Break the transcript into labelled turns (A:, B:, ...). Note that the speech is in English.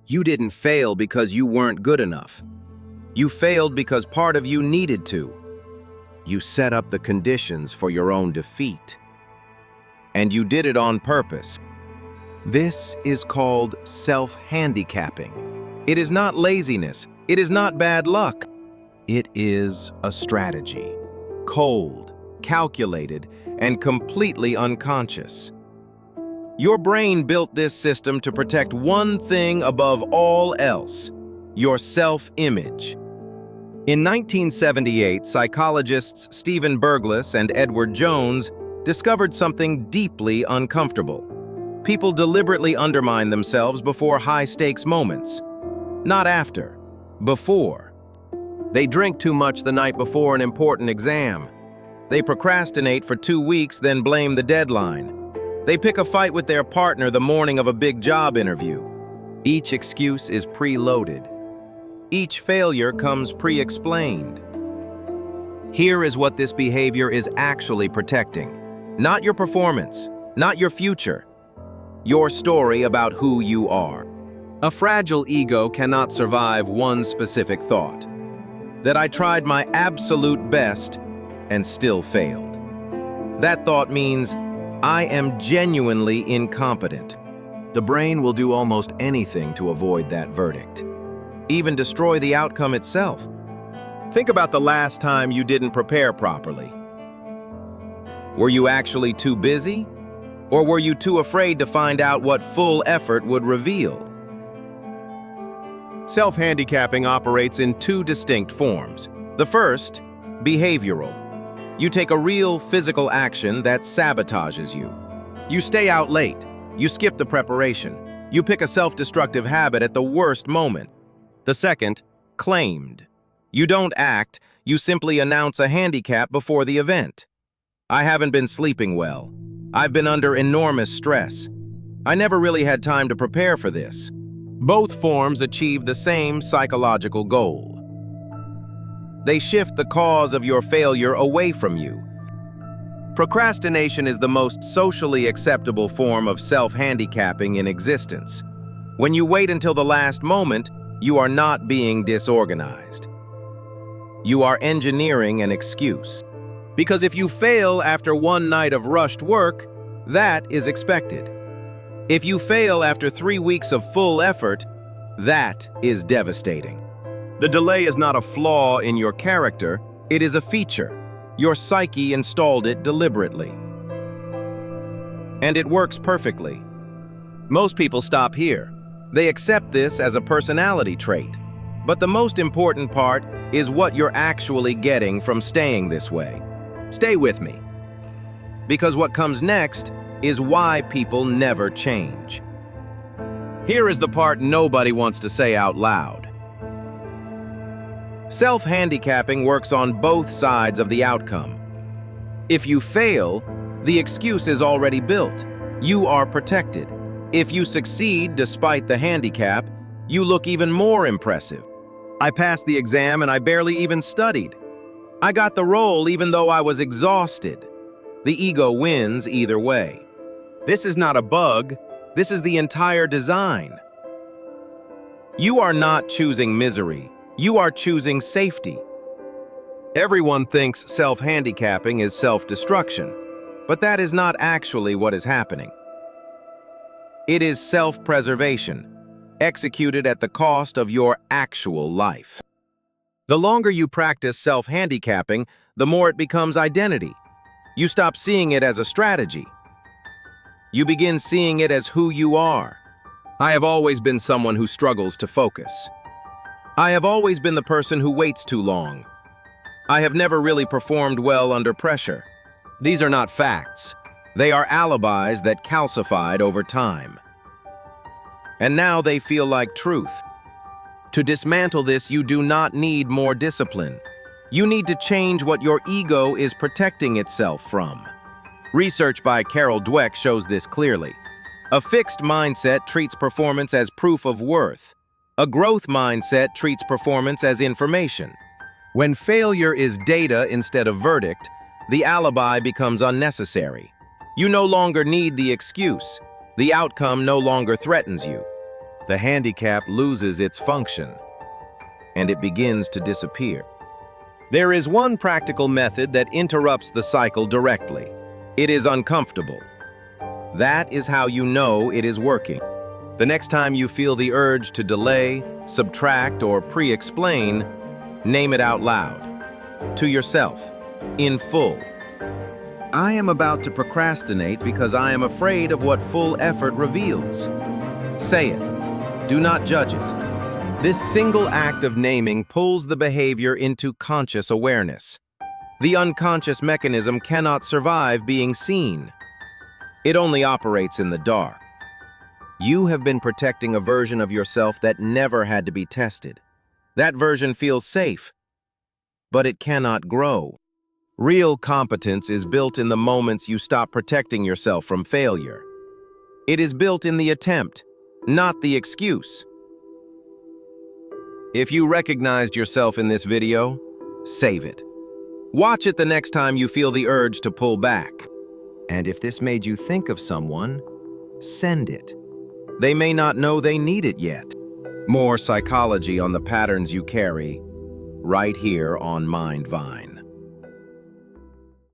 A: You didn't fail because you weren't good enough. You failed because part of you needed to. You set up the conditions for your own defeat. And you did it on purpose. This is called self-handicapping. It is not laziness. It is not bad luck. It is a strategy. Cold, calculated, and completely unconscious. Your brain built this system to protect one thing above all else: your self-image. In 1978, psychologists Stephen Berglas and Edward Jones discovered something deeply uncomfortable. People deliberately undermine themselves before high-stakes moments. Not after, before. They drink too much the night before an important exam. They procrastinate for 2 weeks, then blame the deadline. They pick a fight with their partner the morning of a big job interview. Each excuse is preloaded. Each failure comes pre-explained. Here is what this behavior is actually protecting. Not your performance, not your future. Your story about who you are. A fragile ego cannot survive one specific thought: that I tried my absolute best and still failed. That thought means I am genuinely incompetent. The brain will do almost anything to avoid that verdict, even destroy the outcome itself. Think about the last time you didn't prepare properly. Were you actually too busy? Or were you too afraid to find out what full effort would reveal? Self-handicapping operates in two distinct forms. The first, behavioral. You take a real physical action that sabotages you. You stay out late. You skip the preparation. You pick a self-destructive habit at the worst moment. The second, claimed. You don't act, you simply announce a handicap before the event. I haven't been sleeping well. I've been under enormous stress. I never really had time to prepare for this. Both forms achieve the same psychological goal. They shift the cause of your failure away from you. Procrastination is the most socially acceptable form of self-handicapping in existence. When you wait until the last moment, you are not being disorganized. You are engineering an excuse. Because if you fail after one night of rushed work, that is expected. If you fail after 3 weeks of full effort, that is devastating. The delay is not a flaw in your character, it is a feature. Your psyche installed it deliberately. And it works perfectly. Most people stop here. They accept this as a personality trait. But the most important part is what you're actually getting from staying this way. Stay with me. Because what comes next is why people never change. Here is the part nobody wants to say out loud. Self-handicapping works on both sides of the outcome. If you fail, the excuse is already built. You are protected. If you succeed despite the handicap, you look even more impressive. I passed the exam and I barely even studied. I got the role even though I was exhausted. The ego wins either way. This is not a bug. This is the entire design. You are not choosing misery. You are choosing safety. Everyone thinks self-handicapping is self-destruction, but that is not actually what is happening. It is self-preservation, executed at the cost of your actual life. The longer you practice self-handicapping, the more it becomes identity. You stop seeing it as a strategy. You begin seeing it as who you are. I have always been someone who struggles to focus. I have always been the person who waits too long. I have never really performed well under pressure. These are not facts. They are alibis that calcified over time. And now they feel like truth. To dismantle this, you do not need more discipline. You need to change what your ego is protecting itself from. Research by Carol Dweck shows this clearly. A fixed mindset treats performance as proof of worth. A growth mindset treats performance as information. When failure is data instead of verdict, the alibi becomes unnecessary. You no longer need the excuse. The outcome no longer threatens you. the handicap loses its function, and it begins to disappear. There is one practical method that interrupts the cycle directly. It is uncomfortable. That is how you know it is working. The next time you feel the urge to delay, subtract, or pre-explain, name it out loud. To yourself, in full. I am about to procrastinate because I am afraid of what full effort reveals. Say it. Do not judge it. This single act of naming pulls the behavior into conscious awareness. The unconscious mechanism cannot survive being seen. It only operates in the dark. You have been protecting a version of yourself that never had to be tested. That version feels safe, but it cannot grow. Real competence is built in the moments you stop protecting yourself from failure. It is built in the attempt, not the excuse. If you recognized yourself in this video, save it. Watch it the next time you feel the urge to pull back. And if this made you think of someone, send it. They may not know they need it yet. More psychology on the patterns you carry, right here on MindVyne.